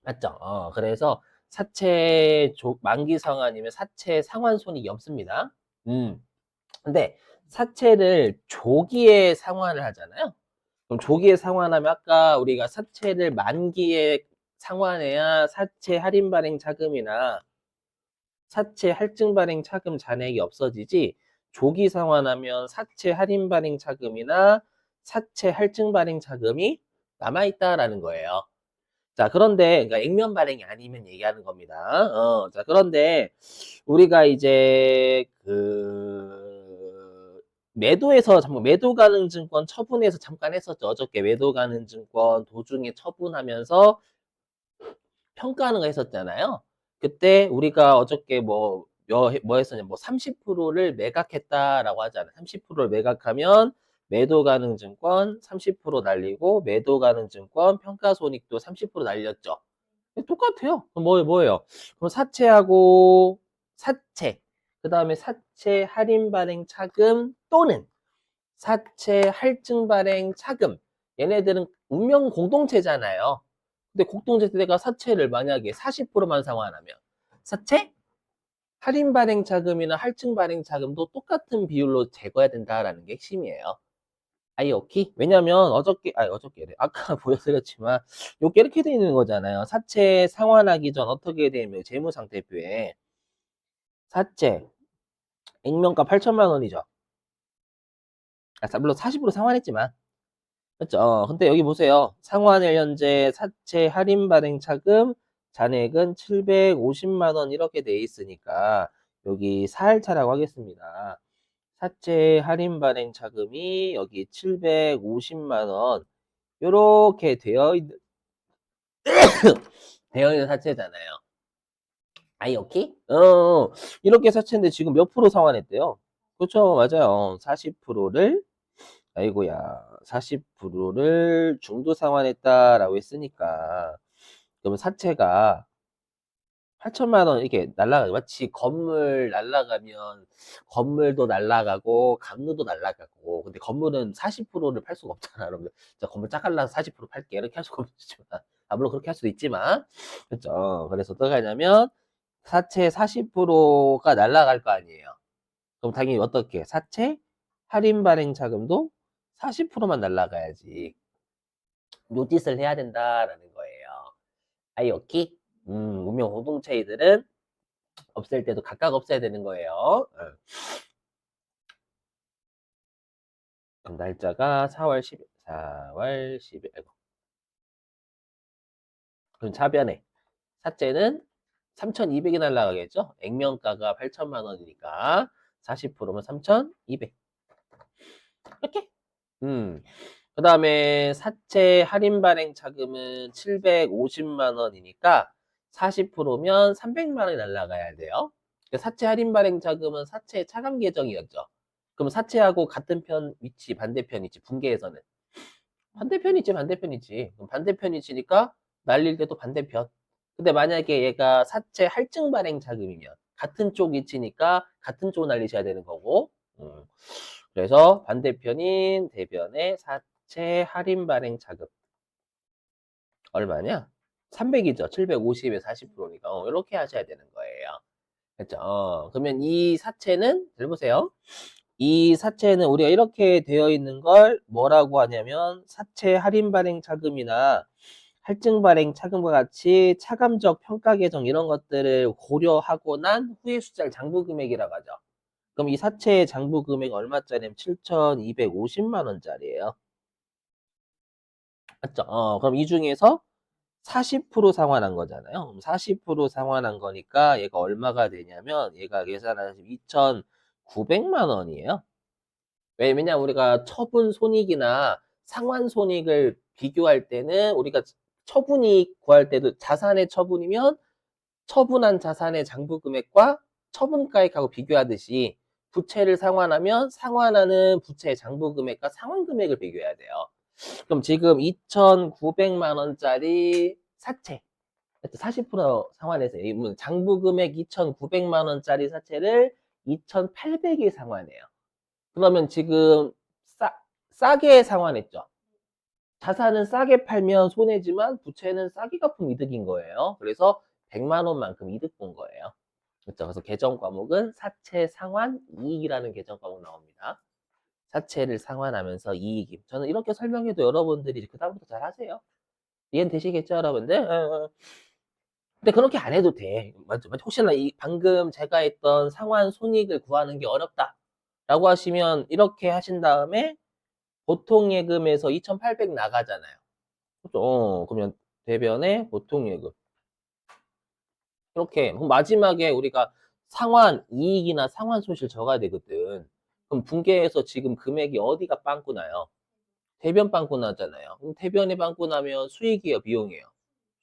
맞죠? 그래서 사채 만기 상환이면 사채 상환 손익이 없습니다. 근데 사채를 조기에 상환을 하잖아요. 그럼 조기에 상환하면 아까 우리가 사채를 만기에 상환해야 사채 할인 발행 차금이나 사채 할증 발행 차금 잔액이 없어지지, 조기 상환하면 사채 할인 발행 차금이나 사채 할증 발행 차금이 남아있다라는 거예요. 자, 그런데, 그러니까 액면 발행이 아니면 얘기하는 겁니다. 자, 그런데 우리가 이제 매도에서 잠깐 매도 가능 증권 처분해서 잠깐 했었죠. 어저께 매도 가능 증권 도중에 처분하면서 평가하는 거 했었잖아요. 그때 우리가 어저께 뭐 했었냐, 뭐 30%를 매각했다라고 하잖아요. 30%를 매각하면 매도 가능 증권 30% 날리고 매도 가능 증권 평가 손익도 30% 날렸죠. 똑같아요. 그럼 뭐예요? 그럼 사채하고 사채, 그 다음에 사채 할인 발행 차금 또는 사채 할증 발행 차금. 얘네들은 운명 공동체잖아요. 근데 공동체가 사채를 만약에 40%만 상환하면 사채 할인 발행 차금이나 할증 발행 차금도 똑같은 비율로 제거해야 된다라는 게 핵심이에요. 아이 오케이? 왜냐면 어저께래. 아까 보여드렸지만 요게 이렇게 돼 있는 거잖아요. 사채 상환하기 전 어떻게 되면 재무상태표에 사채 액면가 8천만 원이죠. 물론 40% 상환했지만. 그렇죠. 근데 여기 보세요. 상환일 현재 사채 할인 발행 차금 잔액은 750만 원 이렇게 돼 있으니까 여기 4할차라고 하겠습니다. 사채 할인 발행 차금이 여기 750만 원 이렇게 되어 있는 사채잖아요. 아이 오케이? 이렇게 사채인데 지금 몇 프로 상환했대요? 그렇죠. 맞아요. 40%를 아이고야, 40%를 중도 상환했다라고 했으니까, 그러면 사채가 8천만 원 이렇게 날라가고, 마치 건물 날라가면 건물도 날라가고 감루도 날라가고, 근데 건물은 40%를 팔 수가 없잖아. 그러면 저 건물 짝갈라서 40% 팔게 이렇게 할 수가 없지만, 물론 그렇게 할 수도 있지만, 그렇죠. 그래서 어떻게 하냐면 사채 40%가 날라갈 거 아니에요. 그럼 당연히 어떻게 사채 할인 발행 자금도 40%만 날라가야지 노티스를 해야 된다라는 거예요. 아이 오케이? 운명 공동체이들은 없앨 때도 각각 없애야 되는 거예요. 그럼 날짜가 4월 10일, 4월 10일. 그럼 차변에 사채는 3,200이 날라가겠죠? 액면가가 8천만 원이니까 40%면 3,200. 이렇게. 음. 그 다음에 사채 할인 발행 차금은 750만 원이니까 40%면 300만 원이 날라가야 돼요. 사채 할인 발행 차금은 사채 차감 계정이었죠. 그럼 사채하고 같은 편 위치, 반대편 위치, 분계에서는 반대편이지, 반대편이지. 그럼 반대편 위치니까 날릴 때도 반대편. 근데 만약에 얘가 사채 할증 발행 자금이면 같은 쪽 위치니까 같은 쪽 날리셔야 되는 거고. 그래서 반대편인 대변의 사채 할인 발행 자금 얼마냐? 300이죠. 750에 40%니까 이렇게 하셔야 되는 거예요. 그렇죠? 그러면 이 사채는 잘 보세요. 이 사채는 우리가 이렇게 되어 있는 걸 뭐라고 하냐면 사채 할인 발행 차금이나 할증 발행 차금과 같이 차감적 평가 계정 이런 것들을 고려하고 난 후에 숫자를 장부 금액이라고 하죠. 그럼 이 사채의 장부 금액 얼마짜리냐면 7,250만 원짜리예요. 맞죠? 그럼 이 중에서 40% 상환한 거잖아요. 그럼 40% 상환한 거니까 얘가 얼마가 되냐면 얘가 계산하시면 2,900만 원이에요. 왜냐면 우리가 처분 손익이나 상환 손익을 비교할 때는 우리가 처분이익 구할 때도 자산의 처분이면 처분한 자산의 장부 금액과 처분가액하고 비교하듯이 부채를 상환하면 상환하는 부채의 장부 금액과 상환 금액을 비교해야 돼요. 그럼 지금 2,900만 원짜리 사채 40% 상환해서 장부 금액 2,900만 원짜리 사채를 2,800에 상환해요. 그러면 지금 싸게 상환했죠. 자산은 싸게 팔면 손해지만 부채는 싸게 갚으면 이득인 거예요. 그래서 100만 원만큼 이득 본 거예요. 그렇죠? 그래서 계정 과목은 사채 상환 이익이라는 계정 과목 나옵니다. 사채를 상환하면서 이익임. 저는 이렇게 설명해도 여러분들이 그다음부터 잘 하세요. 이해는 되시겠죠, 여러분들? 근데 그렇게 안 해도 돼. 맞죠? 혹시나 이 방금 제가 했던 상환 손익을 구하는 게 어렵다라고 하시면 이렇게 하신 다음에 보통 예금에서 2,800 나가잖아요. 그죠? 그러면 대변에 보통 예금. 이렇게 그럼 마지막에 우리가 상환 이익이나 상환 손실 적어야 되거든. 그럼 분계해서 지금 금액이 어디가 빵꾸 나요? 대변 빵꾸 나잖아요. 그럼 대변에 빵꾸 나면 수익이에요, 비용이에요?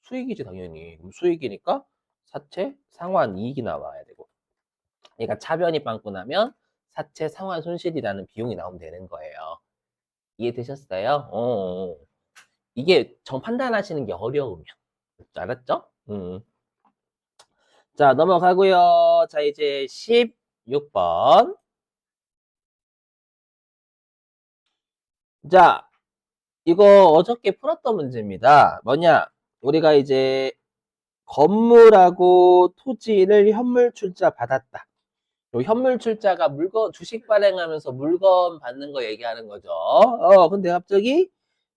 수익이지 당연히. 그럼 수익이니까 사채 상환 이익이 나와야 되고. 그러니까 차변이 빵꾸 나면 사채 상환 손실이라는 비용이 나오면 되는 거예요. 이해되셨어요? 이게 정 판단하시는 게 어려우면. 알았죠? 자, 넘어가고요. 자, 이제 16번. 자, 이거 어저께 풀었던 문제입니다. 뭐냐? 우리가 이제 건물하고 토지를 현물 출자 받았다. 요 현물 출자가 물건, 주식 발행하면서 물건 받는 거 얘기하는 거죠. 근데 갑자기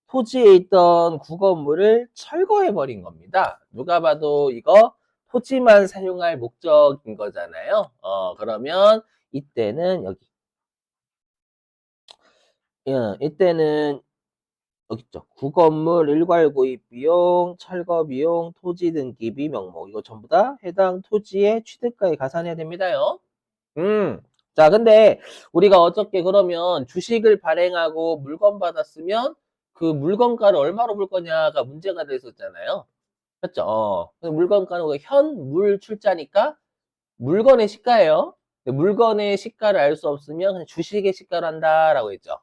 토지에 있던 구건물을 철거해 버린 겁니다. 누가 봐도 이거 토지만 사용할 목적인 거잖아요. 그러면 이때는 여기, 이때는 여기 있죠. 구건물 일괄 구입 비용, 철거 비용, 토지 등기비 명목 이거 전부 다 해당 토지의 취득가에 가산해야 됩니다요. 자, 근데 우리가 어저께 그러면 주식을 발행하고 물건 받았으면 그 물건가를 얼마로 볼 거냐가 문제가 됐었잖아요. 맞죠? 물건가는 현물 출자니까 물건의 시가예요. 근데 물건의 시가를 알 수 없으면 그냥 주식의 시가로 한다라고 했죠.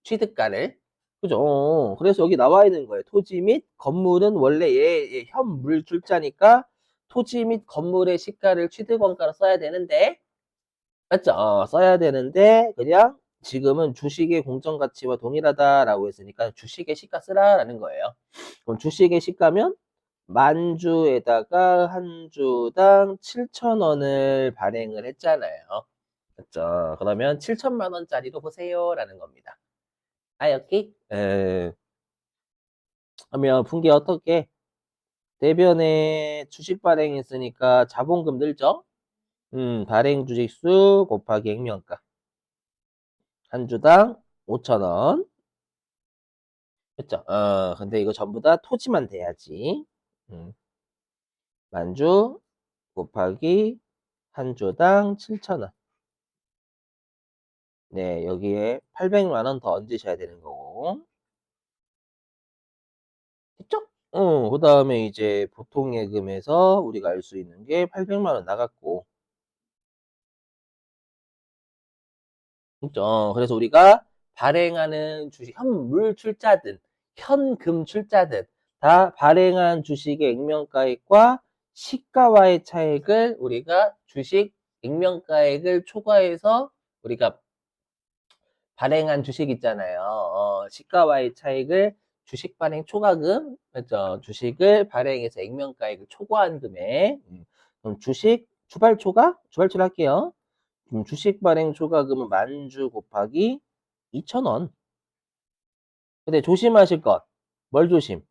취득가를. 그죠? 그래서 여기 나와 있는 거예요. 토지 및 건물은 원래 얘 현물 출자니까 토지 및 건물의 시가를 취득원가로 써야 되는데 맞죠? 써야 되는데 그냥 지금은 주식의 공정가치와 동일하다라고 했으니까 주식의 시가 쓰라라는 거예요. 그럼 주식의 시가면 만 주에다가 한 주당 7,000원을 발행을 했잖아요. 맞죠? 그러면 7천만 원짜리로 보세요라는 겁니다. 여기? 그러면 분기 어떻게? 대변에 주식 발행했으니까 자본금 늘죠? 발행 주식수 곱하기 액면가. 한 주당 5,000원. 그쵸? 근데 이거 전부 다 토지만 돼야지. 만주 곱하기 한 주당 7,000원. 네, 여기에 800만 원 더 얹으셔야 되는 거고. 됐죠? 그 다음에 이제 보통 예금에서 우리가 알 수 있는 게 800만 원 나갔고. 그죠? 그래서 우리가 발행하는 주식, 현물 출자든, 현금 출자든, 다 발행한 주식의 액면가액과 시가와의 차액을 우리가 주식 액면가액을 초과해서 우리가 발행한 주식 있잖아요. 시가와의 차익을 주식 발행 초과금, 그렇죠? 주식을 발행해서 액면가액을 초과한 금액. 그럼 주식 주발 초과? 주발 초과 할게요. 주식 발행 초과금은 만주 곱하기 2,000원. 근데 조심하실 것. 뭘 조심?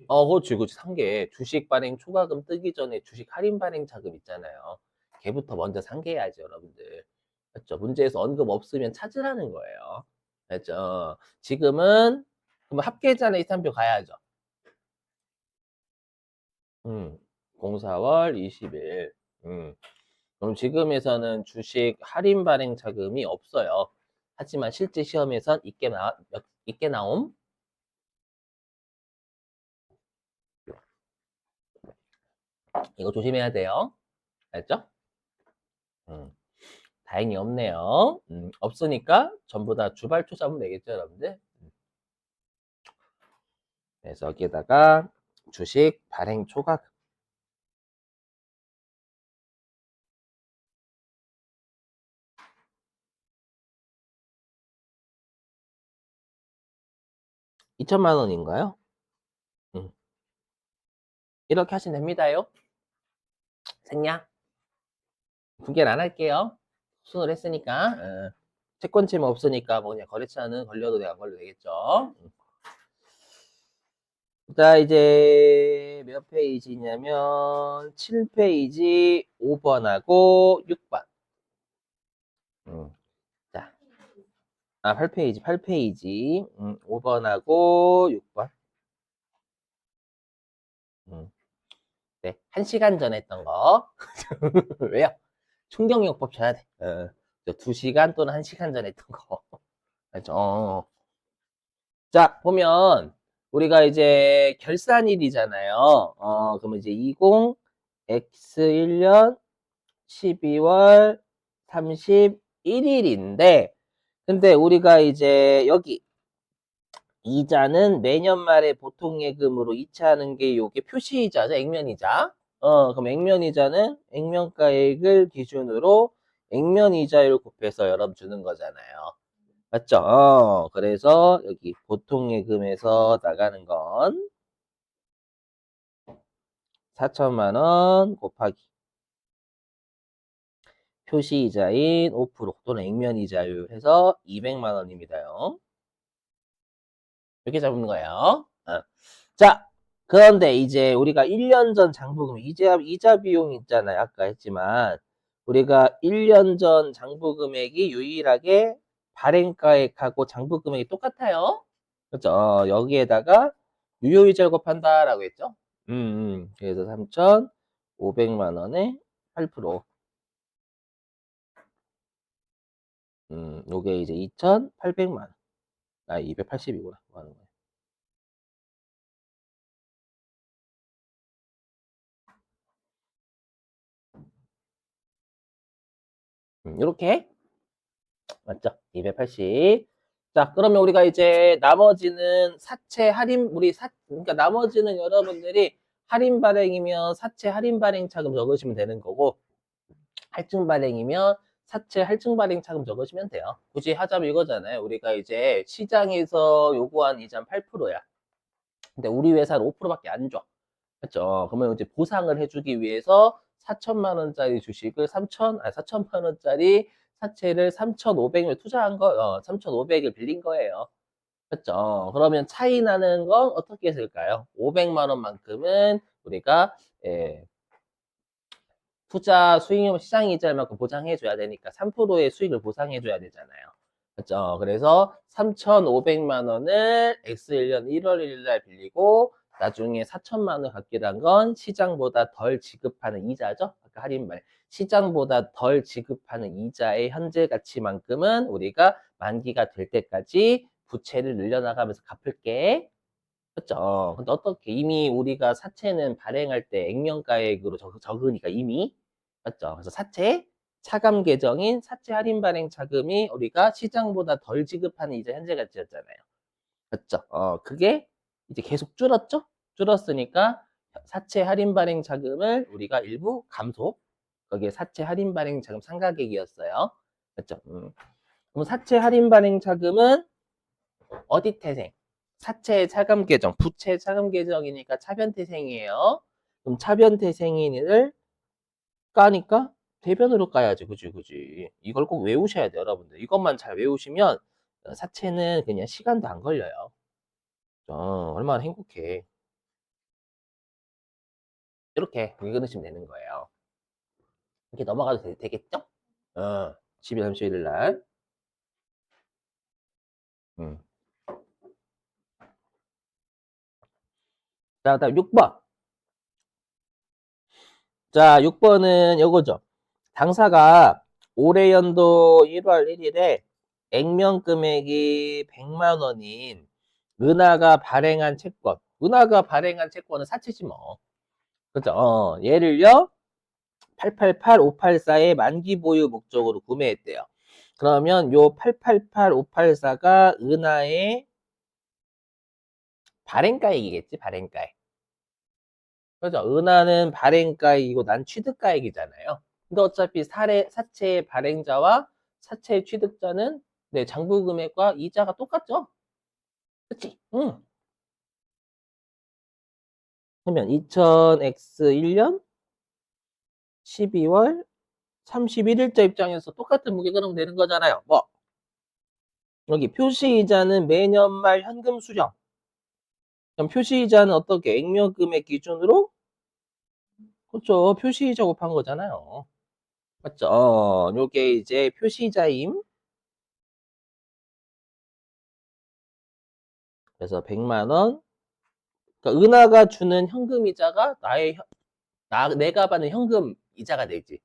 그렇지, 그렇지. 산 게 주식 발행 초과금 뜨기 전에 주식 할인 발행 자금 있잖아요. 걔부터 먼저 상게해야죠, 여러분들. 맞죠? 문제에서 언급 없으면 찾으라는 거예요. 맞죠? 지금은 그럼 합계자는 이산표 가야죠. 음, 04월 20일. 그럼 지금에서는 주식 할인 발행 자금이 없어요. 하지만 실제 시험에선 있게 나옴. 이거 조심해야 돼요. 알죠? 음, 다행히 없네요. 없으니까 전부 다 주발초 잡으면 되겠죠, 여러분들? 그래서 여기에다가 주식 발행 초과 2천만 원인가요? 이렇게 하시면 됩니다요. 생략. 분개를 안 할게요. 순으로 했으니까. 채권 채무 없으니까 뭐 그냥 거래처는 걸려도 내가 안 걸려도 되겠죠. 자, 이제 몇 페이지냐면 7페이지 5번하고 6번. 자, 8페이지. 5번하고 6번. 네, 1시간 전에 했던 거. 왜요? 충격요법 쳐야 돼. 2시간 또는 1시간 전에 했던 거. 알죠? 자, 보면 우리가 이제 결산일이잖아요. 그러면 이제 20X1년 12월 31일인데 근데 우리가 이제 여기 이자는 매년 말에 보통 예금으로 이체하는 게 요게 표시이자죠. 액면이자. 그럼 액면이자는 액면가액을 기준으로 액면이자율 곱해서 여러분 주는 거잖아요. 맞죠? 그래서 여기 보통 예금에서 나가는 건 4천만 원 곱하기 표시이자인 5% 또는 액면이자율 해서 200만 원입니다요. 이렇게 잡는 거예요. 자, 그런데 이제 우리가 1년 전 장부금, 이자 비용 있잖아요. 아까 했지만, 우리가 1년 전 장부 금액이 유일하게 발행가액하고 장부 금액이 똑같아요. 그렇죠? 여기에다가 유효이자를 곱한다라고 했죠? 그래서 3,500만 원에 8%. 요게 이제 2,800만 원. 280이구나. 뭐 하는 거야. 이렇게 맞죠? 280. 자, 그러면 우리가 이제 나머지는 사채 할인, 그러니까 나머지는 여러분들이 할인 발행이면 사채 할인 발행 차금 적으시면 되는 거고, 할증 발행이면 사채 할증 발행 차금 적으시면 돼요. 굳이 하자면 이거잖아요. 우리가 이제 시장에서 요구한 이자는 8%야. 근데 우리 회사는 5%밖에 안 줘. 그렇죠? 그러면 이제 보상을 해주기 위해서 4천만 원짜리 주식을 4천만 원짜리 사채를 3,500을 투자한 거, 3,500을 빌린 거예요. 그렇죠? 그러면 차이 나는 건 어떻게 했을까요? 500만 원만큼은 우리가 예, 투자 수익률 시장 이자만큼 보장해줘야 되니까 3%의 수익을 보상해줘야 되잖아요. 그렇죠? 그래서 3,500만 원을 X1년 1월 1일 날 빌리고 나중에 4천만 원 갚게 된 건 시장보다 덜 지급하는 이자죠. 아까 할인말. 시장보다 덜 지급하는 이자의 현재 가치만큼은 우리가 만기가 될 때까지 부채를 늘려나가면서 갚을게. 그렇죠. 근데 어떻게 이미 우리가 사채는 발행할 때 액면가액으로 적으니까 이미 맞죠. 그래서 사채 차감 계정인 사채 할인 발행 차금이 우리가 시장보다 덜 지급하는 이자 현재 가치였잖아요. 그렇죠. 그게 이제 계속 줄었죠. 줄었으니까 사채 할인 발행 자금을 우리가 일부 감소. 거기에 사채 할인 발행 자금 상각액이었어요. 그렇죠. 그럼 사채 할인 발행 자금은 어디 태생? 사채 차감 계정, 부채 차감 계정이니까 차변 태생이에요. 그럼 차변 태생인을 까니까 대변으로 까야지. 그지. 이걸 꼭 외우셔야 돼요, 여러분들. 이것만 잘 외우시면 사채는 그냥 시간도 안 걸려요. 얼마나 행복해. 이렇게 읽으시면 되는 거예요. 이렇게 넘어가도 되겠죠? 12월 31일 날. 음. 자, 다음 6번. 자, 6번은 요거죠. 당사가 올해 연도 1월 1일에 액면 금액이 100만 원인 은하가 발행한 채권. 은하가 발행한 채권은 사채지 뭐. 그죠? 얘를요, 888584의 만기 보유 목적으로 구매했대요. 그러면 요 888584가 은하의 발행가액이겠지, 발행가액. 그죠? 은하는 발행가액이고 난 취득가액이잖아요. 근데 어차피 사채 발행자와 사채 취득자는 네, 장부 금액과 이자가 똑같죠? 그치? 응. 하면 2000X1년 12월 31일자 입장에서 똑같은 무게 그러면 되는 거잖아요. 뭐 여기 표시이자는 매년 말 현금 수령. 그럼 표시이자는 어떻게? 액면금액 기준으로? 그렇죠. 표시이자 곱한 거잖아요. 맞죠? 요게 이제 표시이자임. 그래서 100만 원. 그러니까 은하가 주는 현금 이자가 내가 받는 현금 이자가 되지.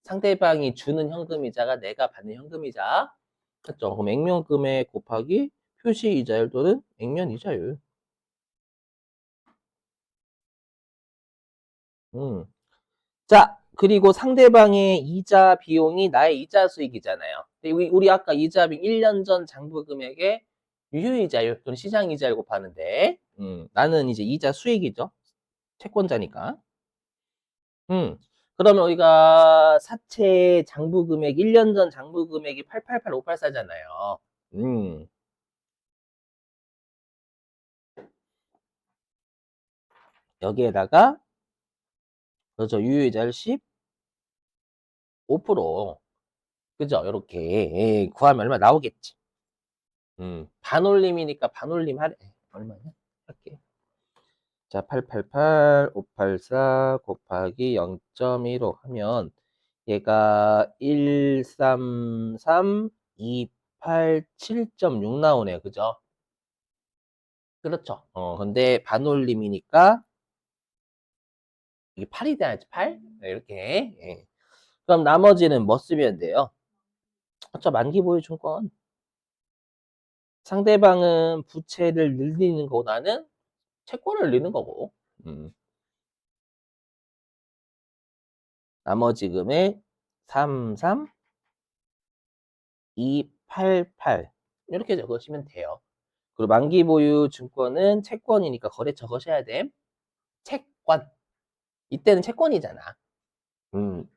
상대방이 주는 현금 이자가 내가 받는 현금 이자. 그렇죠? 그럼 액면금액 곱하기 표시이자율 또는 액면이자율. 음. 자, 그리고 상대방의 이자 비용이 나의 이자 수익이잖아요. 근데 우리 아까 이자 비용 1년 전 장부 금액에 유효이자율 또는 시장이자율 곱하는데, 나는 이제 이자 수익이죠. 채권자니까. 그러면 우리가 사채 장부 금액, 1년 전 장부 금액이 888584잖아요. 여기에다가, 그렇죠. 유효이자율 15%. 그죠? 요렇게 구하면 얼마 나오겠지. 반올림이니까 반올림 하래. 얼마냐? 할게. 자, 888, 584 곱하기 0.15 하면 얘가 133,287.6 나오네요. 그죠? 그렇죠. 근데 반올림이니까 이게 8이 돼야지, 8? 네, 이렇게. 예. 그럼 나머지는 뭐 쓰면 돼요? 저 만기 보유증권. 상대방은 부채를 늘리는 거고 나는 채권을 늘리는 거고. 음. 나머지 금액 33,288 이렇게 적으시면 돼요. 그리고 만기 보유 증권은 채권이니까 거래처 거셔야 돼. 채권. 이때는 채권이잖아. 음.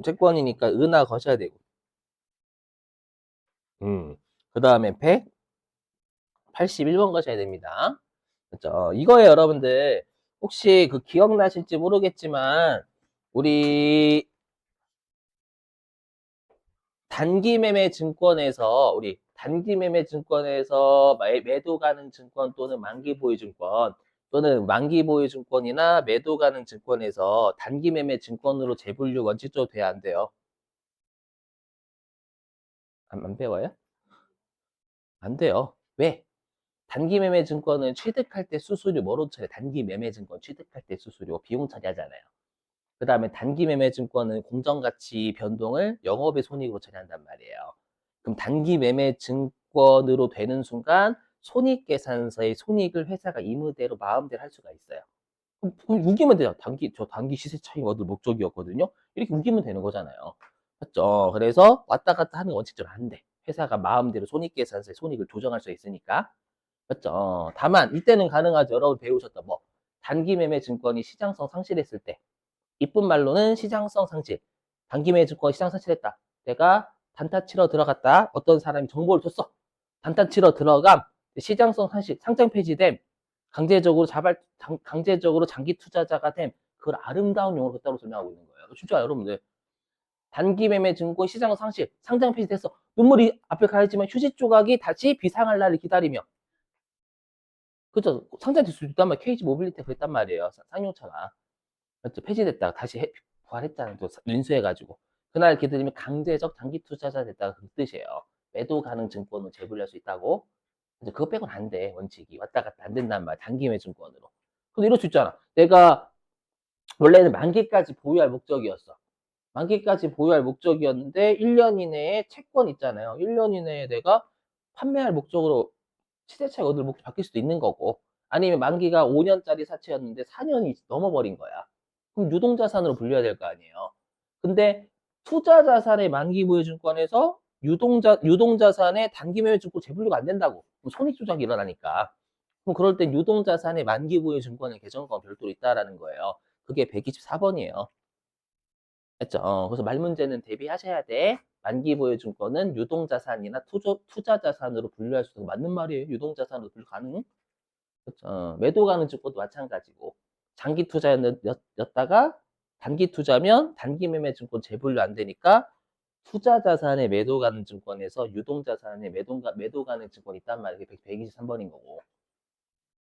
채권이니까 은하 거셔야 되고. 그 다음에 181번 거셔야 됩니다. 그렇죠? 이거에 여러분들 혹시 그 기억나실지 모르겠지만 우리 단기 매매 증권에서 매도 가능 증권 또는 만기 보유 증권 또는 만기 보유 증권이나 매도 가능 증권에서 단기 매매 증권으로 재분류 원칙적으로 돼야 안 돼요. 안 배워요? 안 돼요. 왜? 단기 매매 증권은 취득할 때 수수료 뭐로 처리해? 단기 매매 증권 취득할 때 수수료 비용 처리하잖아요. 그 다음에 단기 매매 증권은 공정가치 변동을 영업의 손익으로 처리한단 말이에요. 그럼 단기 매매 증권으로 되는 순간 손익계산서의 손익을 회사가 임의대로 마음대로 할 수가 있어요. 그럼 우기면 돼요. 저 단기 시세 차익 얻을 목적이었거든요. 이렇게 우기면 되는 거잖아요. 맞죠? 그래서 왔다 갔다 하는 건 원칙적으로 안 돼. 회사가 마음대로 손익계산서의 손익을 조정할 수 있으니까. 맞죠? 다만 이때는 가능하죠. 여러분 배우셨던 뭐 단기 매매 증권이 시장성 상실했을 때 이쁜 말로는 시장성 상실. 단기 매매 증권 시장 상실했다. 내가 단타 치러 들어갔다. 어떤 사람이 정보를 줬어. 단타 치러 들어감. 시장성 상실, 상장 폐지됨. 강제적으로 장기 투자자가 됨. 그걸 아름다운 용어로 따로 설명하고 있는 거예요. 진짜 여러분들. 단기 매매 증권 시장 상실, 상장 폐지됐어. 눈물이 앞에 가야지만 휴지 조각이 다시 비상할 날을 기다리며. 그죠? 상장될 수 있단 말이에요. KG 모빌리티 그랬단 말이에요. 쌍용차가. 맞죠? 폐지됐다가 다시 부활했잖아요. 또 인수해가지고. 그날 기다리면 강제적 장기 투자자 됐다가 그 뜻이에요. 매도 가능 증권으로 재분류할 수 있다고. 이제 그거 빼고는 안 돼. 원칙이. 왔다 갔다 안 된단 말이야. 단기 매 증권으로. 근데 이럴 수 있잖아. 내가 원래는 만기까지 보유할 목적이었어. 만기까지 보유할 목적이었는데 1년 이내에 채권 있잖아요. 1년 이내에 내가 판매할 목적으로 시세차익 얻을 목적 바뀔 수도 있는 거고 아니면 만기가 5년짜리 사채였는데 4년이 넘어버린 거야. 그럼 유동자산으로 분류해야 될 거 아니에요. 근데 투자자산의 만기 보유증권에서 유동자산의 단기 매매증권 재분류가 안 된다고. 손익 조작이 일어나니까. 그럼 그럴 땐 유동자산의 만기 보유증권의 계정권 별도로 있다라는 거예요. 그게 124번이에요. 했죠. 그래서 말 문제는 대비하셔야 돼. 만기 보유증권은 유동자산이나 투자자산으로 분류할 수 있는 맞는 말이에요. 유동자산으로 분류 가능. 그렇죠. 매도 가능 증권도 마찬가지고. 장기 투자였다가 단기 투자면 단기 매매 증권 재분류 안 되니까 투자 자산에 매도 가는 증권에서 유동 자산에 매도 가는 증권이 있단 말이에요. 123번인 거고.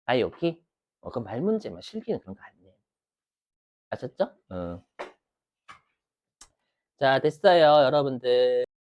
아이 오케이? 그럼 말 문제만 실기는 그런 거 아니에요. 아셨죠? 자, 됐어요, 여러분들.